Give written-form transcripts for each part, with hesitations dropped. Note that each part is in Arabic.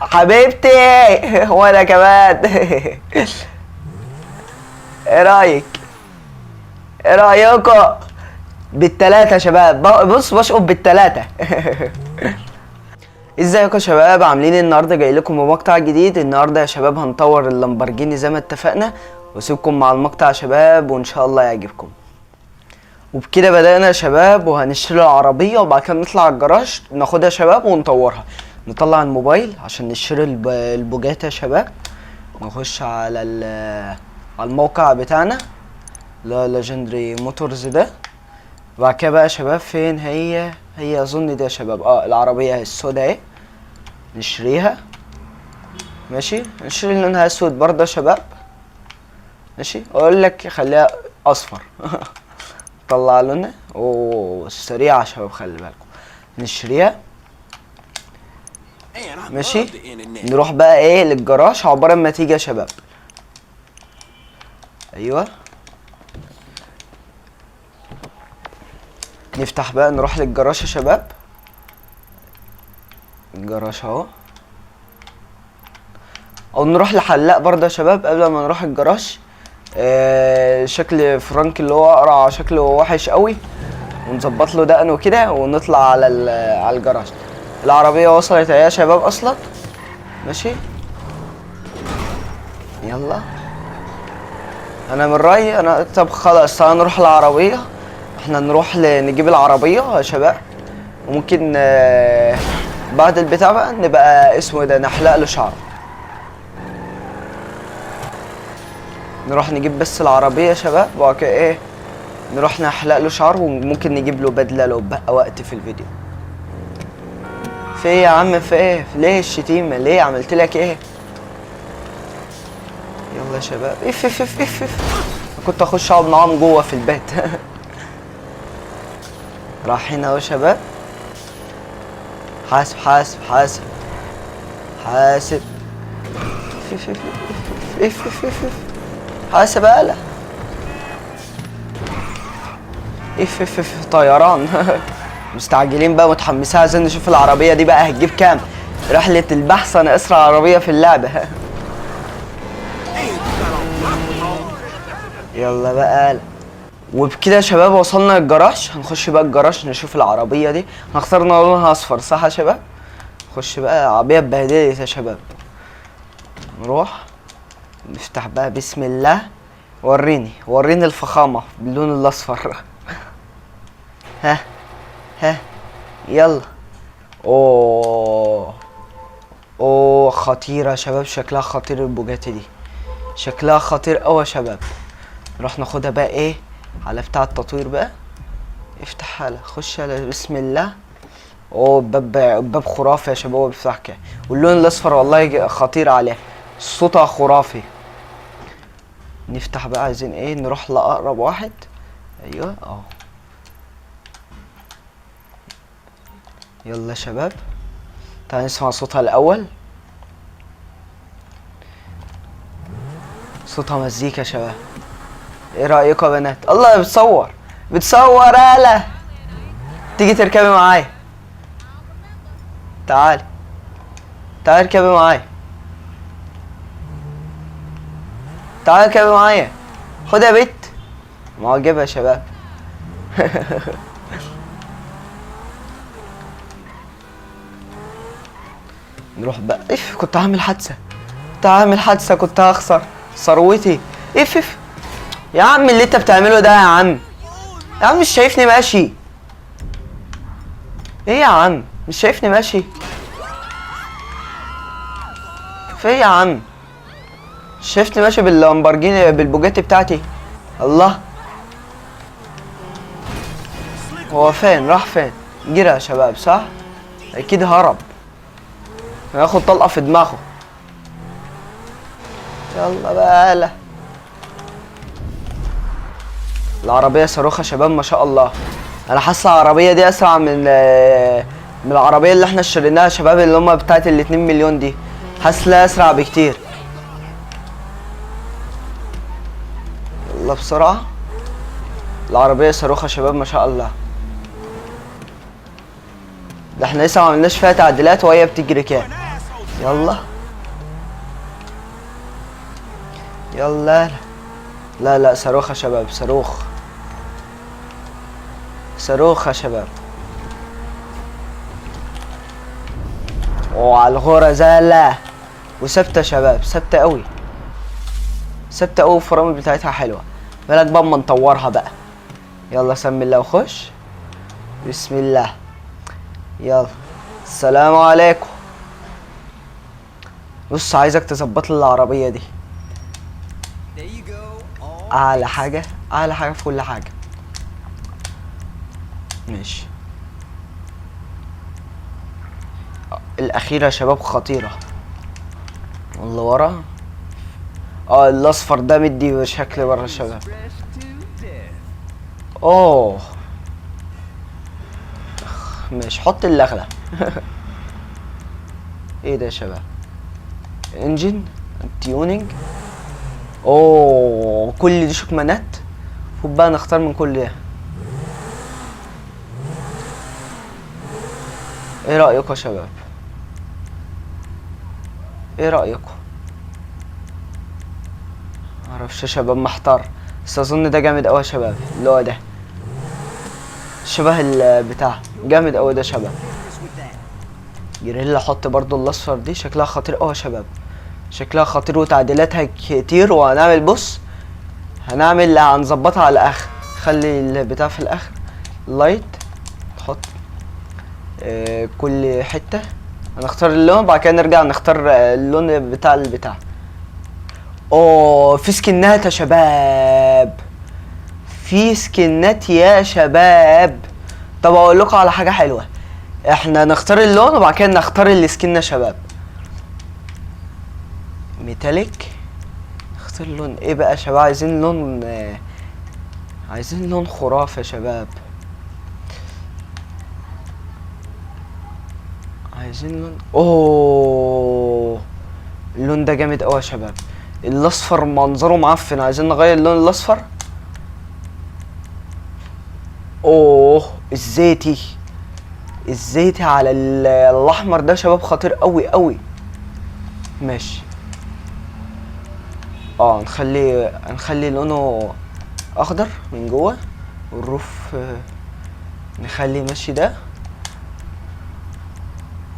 حبيبتي وانا كمان. ايه رايك؟ ايه رايكم بالتلاتة يا شباب؟ بص بشقط بالتلاتة. ازيكم يا شباب؟ عاملين ايه؟ النهارده جاي لكم بمقطع جديد. النهارده يا شباب هنطور اللامبرجيني زي ما اتفقنا، واسيبكم مع المقطع يا شباب وان شاء الله يعجبكم. وبكده بدأنا يا شباب، وهنشتري العربية وبعد كده نطلع على الجراج ناخدها يا شباب ونطورها. نطلع الموبايل عشان نشتري البوجات يا شباب، ونخش على على الموقع بتاعنا لا ليجندري موتورز ده. وبعد كده بقى يا شباب فين هي اظن دي يا شباب، العربية السوداء اهي، نشتريها. ماشي، نشتري لونها اسود برضه يا شباب. ماشي، اقول لك خليها اصفر. طلع لونها سريعة يا شباب، خلي بالكم. نشتريها. ماشي، نروح بقى ايه للجراج عقبال ما تيجي يا شباب. ايوه، نفتح بقى نروح للجراج يا شباب. الجراج اهو، او نروح لحلاق برضه يا شباب قبل ما نروح الجراج. شكل فرانك اللي هو اقرع شكله وحش قوي، ونظبط له دقنه كده ونطلع على الجراج. العربيه وصلت اهي يا شباب اصلا. ماشي، يلا. انا من رايي طب خلاص تعالى نروح العربيه. احنا نروح نجيب العربيه يا شباب، وممكن بعد البتاع بقى نبقى اسمه ده نحلق له شعره. نروح نجيب بس العربيه يا شباب، وبعد كده ايه نروح نحلق له شعره، وممكن نجيب له بدله لو بقى وقت في الفيديو. في ايه يا عم؟ في ايه؟ ليه الشتيمه؟ ليه؟ عملت لك ايه؟ يلا يا شباب. اف اف اف اف اف. كنت اخش اقعد معاهم جوه في البيت. رايحين اهو يا شباب. حاسب حاسب حاسب حاسب. اف اف اف اف اف. حاسب اقلق. اف اف اف طيران. مستعجلين بقى متحمسين عايزين نشوف العربيه دي بقى هتجيب كام. رحله البحث عن اسرع عربيه في اللعبه. يلا بقى. وبكده يا شباب وصلنا الجراج. هنخش بقى الجراج نشوف العربيه دي. هنختار لونها اصفر صح يا شباب؟ نخش بقى. العربيه اتبهدلت يا شباب. نروح نفتح بقى بسم الله. وريني الفخامه باللون الاصفر. ها يلا. اوه خطيره يا شباب، شكلها خطير. البوجاتي دي شكلها خطير قوي يا شباب. نروح ناخدها بقى ايه على بتاع التطوير بقى. افتح على خش على بسم الله. باب خرافي يا شباب. بيفتح كده، واللون الاصفر والله خطير عليه، صوتها خرافي. نفتح بقى. عايزين ايه؟ نروح لاقرب واحد. ايوه اهو. يلا يا شباب تعالى نسمع صوتها الاول. صوتها مزيكا يا شباب. ايه رايكم يا بنات؟ الله بتصور آلة. تيجي تركبي معايا؟ تعالي اركبي معايا. تعالي اركبي معايا. خدها يا بت. معجبة يا شباب. نروح بقى. كنت هعمل حادثة، كنت هخسر ثروتي. يا عم اللي انت بتعمله ده يا عم مش شايفني ماشي؟ ايه يا عم مش شايفني ماشي؟ في ايه يا عم؟ شايفني ماشي باللامبرجيني بالبوجاتي بتاعتي؟ الله، هو فين؟ راح فين؟ جرى يا شباب صح؟ اكيد هرب. هياخد طلقة في دماغه. يلا بقى. لا العربية صاروخ يا شباب ما شاء الله. انا حاسس العربية دي اسرع من العربية اللي احنا اشتريناها يا شباب، اللي هم بتاعت ال2 مليون دي. حاسس لها اسرع بكتير. يلا بسرعة. العربية صاروخ يا شباب ما شاء الله. ده احنا لسه ما عملناش فيها تعديلات وهي بتجري كده. يلا يلا. لا لا صاروخ يا شباب، صاروخ صاروخ يا شباب. وعلى الغرزالة وثابتة يا شباب، ثابتة قوي، ثابتة قوي، الفرامل بتاعتها حلوة. بالك بقى اما نطورها بقى. يلا سمي الله وخش. بسم الله. يلا السلام عليكم. بص عايزك تظبط لي العربية دي اعلى حاجة، اعلى حاجة في كل حاجة. ماشي. الاخيرة يا شباب خطيرة. واللي ورا الاصفر ده مدي شكل برا يا شباب. اوه ماشي، حط الاغلى. ايه ده يا شباب؟ انجن تيونينج. اوه كل دي شكمانات. المفروض بقى نختار من كل ده. ايه رأيكم يا شباب؟ ايه رأيكم؟ معرفش يا شباب، محتار، بس اظن ده جامد اوي يا شباب. اللي هو ده شبه البتاع، جامد اوي ده يا شباب. جريلا حط برضو الاصفر دي، شكلها خطير اوي يا شباب، شكلها خطير وتعديلاتها كتير. وهنعمل بص، هنظبطها على الاخر. خلي البتاع في الاخر لايت. نحط كل حتة. هنختار اللون، بعد كده نرجع نختار اللون بتاع البتاع. اوه في سكنات يا شباب، في سكنات يا شباب. طب اقول لكم على حاجة حلوة، احنا نختار اللون وبعد كده نختار السكن يا شباب. ميتاليك. نختار لون ايه بقى يا شباب؟ عايزين لون عايزين لون خرافي يا شباب. عايزين لون اوه اللون ده جامد اوي يا شباب. الاصفر منظره معفن، عايزين نغير اللون الاصفر. اوه الزيتي، الزيتي على الاحمر ده شباب خطير قوي قوي. ماشي. نخلي لونه اخضر من جوه، والروف نخلي ماشي ده.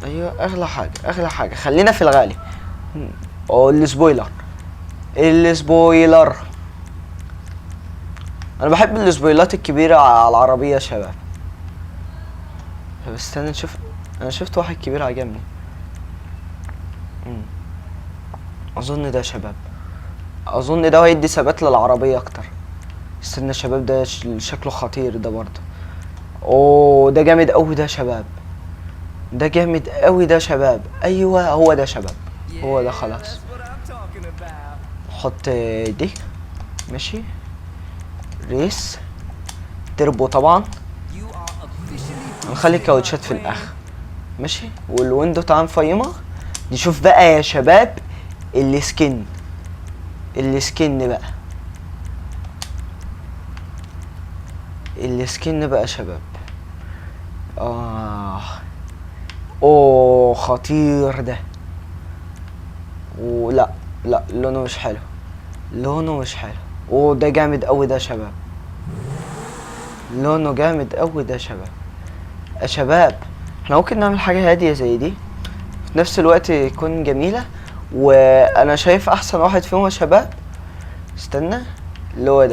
ايوه اغلى حاجه، اغلى حاجه، خلينا في الغالي. السبويلر، السبويلر. انا بحب السبويلات الكبيره على العربيه يا شباب. طب استنى نشوف، انا شفت واحد كبير عجبني. اظن ده يا شباب، اظن ده هيدي ثبات للعربيه اكتر. استنى يا شباب، ده شكله خطير ده برضه. اوه ده جامد قوي ده يا شباب، ده جامد قوي ده يا شباب. ايوه هو ده يا شباب، هو ده خلاص. حط دي. ماشي. ريس تربو طبعا. هنخلي الكاوتشات في الاخر. ماشي. والويندو تعال نفيمها. نشوف بقى يا شباب السكن، السكن بقى، السكن بقى يا شباب. اوه خطير ده. ولا لا لونه مش حلو، لونه مش حلو. اوه ده جامد قوي ده يا شباب، لونه جامد قوي ده يا شباب. يا شباب احنا ممكن نعمل حاجه هاديه زي دي في نفس الوقت يكون جميله. وانا شايف احسن واحد فيهم يا شباب، استنى، اللي هو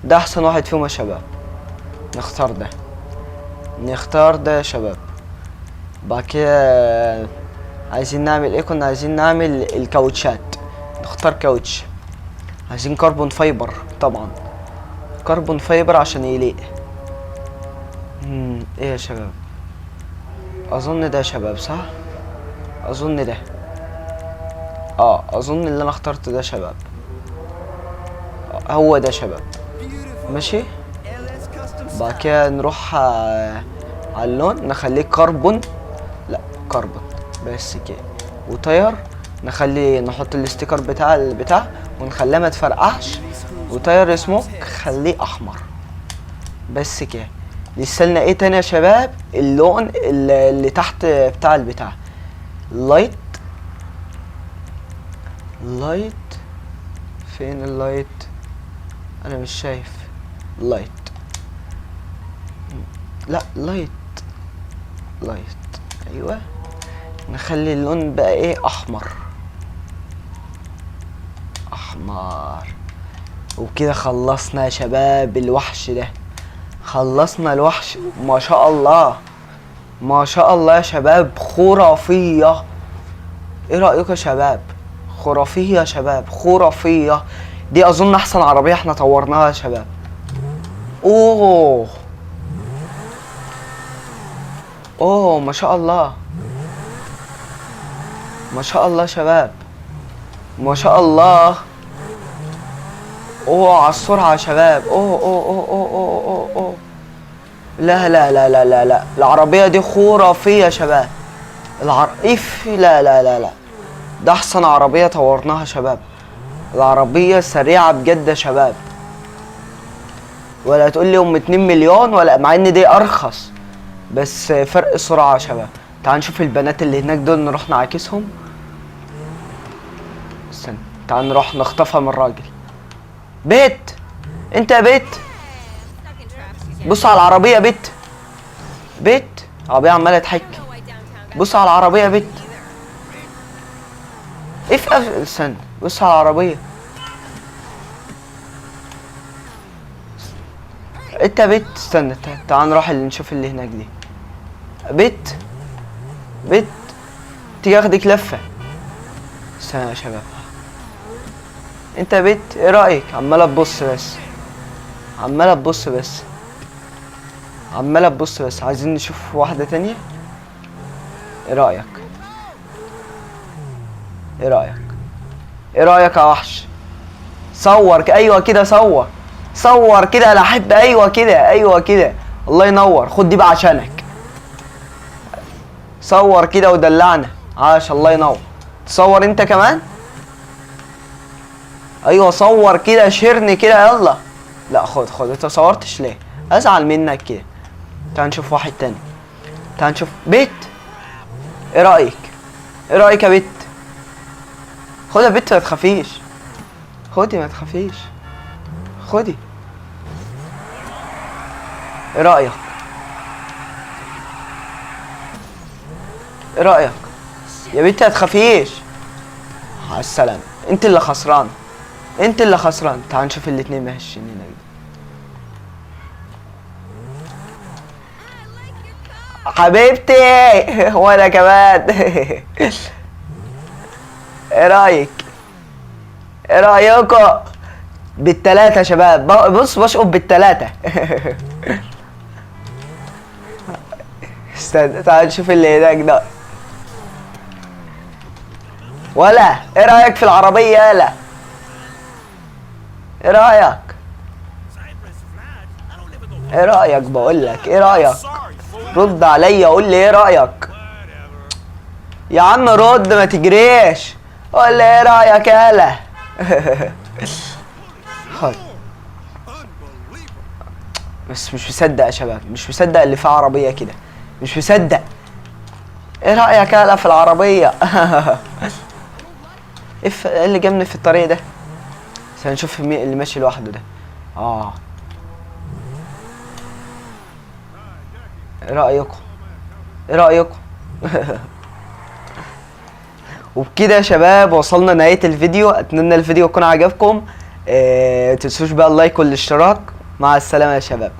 ده احسن واحد فيهم يا شباب. نختار ده، نختار ده يا شباب. بعد كده عايزين نعمل ايه؟ كنا عايزين نعمل الكاوتشات. نختار كاوتش، عايزين كربون فايبر طبعا، كربون فايبر عشان يليق. ايه يا شباب؟ اظن ده يا شباب صح، اظن ده. اظن اللي انا اخترت ده يا شباب. هو ده يا شباب. ماشي. بعد كده نروح على اللون، نخليه كربون، لا كربون بس كده. وطير نحط الاستيكر بتاع البتاع ونخليه ما تفرقعش. وطير سموك خليه احمر بس كده. لسه لنا ايه تاني يا شباب؟ اللون اللي تحت بتاع البتاع، اللايت اللايت فين اللايت؟ انا مش شايف لايت. لا لايت ايوه. نخلي اللون بقى ايه؟ احمر. وكده خلصنا يا شباب الوحش ده. خلصنا الوحش. ما شاء الله يا شباب، خرافية. ايه رأيكم يا شباب؟ خرافية يا شباب، خرافية. دي اظن احسن عربية احنا طورناها يا شباب. اوه ما شاء الله يا شباب، ما شاء الله. على السرعة يا شباب. اوه لا لا لا لا لا لا، العربية دي خرافية يا شباب. لا ده احسن عربية طورناها يا شباب. العربية سريعة بجد يا شباب. ولا تقول لي 2 مليون، ولا مع ان دي ارخص، بس فرق سرعة يا شباب. تعال نشوف البنات اللي هناك دول، نروح نعاكسهم. استنى، تعال نروح نخطفها من الراجل. بيت، انت يا بيت، بص على العربية يا بيت. عربية عمالة تحك. بص على العربية يا بيت. استنى، بص على العربية. انت يا بيت، استنى، تعال نروح اللي نشوف اللي هناك دي. بيت تيجي اخدك لفة. استنى يا شباب، انت يا بيت، ايه رأيك؟ عمالة تبص بس. عايزين نشوف واحدة تانية. ايه رأيك يا وحش؟ صور ايوه كده، صور كده. انا احب ايوه كده. الله ينور. خد دي بقى عشانك. صور كده ودلعنا. عاش، الله ينور. تصور انت كمان. ايوه صور كده، شيرني كده، يلا. لا خد انت صورتش ليه؟ ازعل منك كده. تعال نشوف واحد تاني. تعال نشوف بيت. ايه رأيك يا بيت؟ خد يا بيت، ما تخافيش. خدي. ايه رأيك يا بنتي؟ ما تخافيش. على السلامة. انت اللي خسران. تعال نشوف الاتنين ماشيين هنا. حبيبتي وانا كمان. ايه رأيكم بالتلاتة يا شباب؟ بص بشقط بالتلاتة. استنى، تعال نشوف اللي هناك ده. ولا ايه رأيك في العربية؟ يالا ايه رأيك؟ بقولك ايه رأيك؟ رد عليا، قول لي ايه رأيك يا عم. رد، ما تجريش. قول لي ايه رأيك يالا. بس مش مصدق يا شباب، مش مصدق اللي فيه عربية كده، مش مصدق. ايه رأيك يالا في العربية؟ ايه اللي جابني في الطريق ده؟ بس هنشوف مين اللي ماشي لوحده ده. ايه رأيكم؟ وبكده يا شباب وصلنا نهاية الفيديو. اتمنى الفيديو يكون عجبكم. متنسوش بقى اللايك والاشتراك. مع السلامة يا شباب.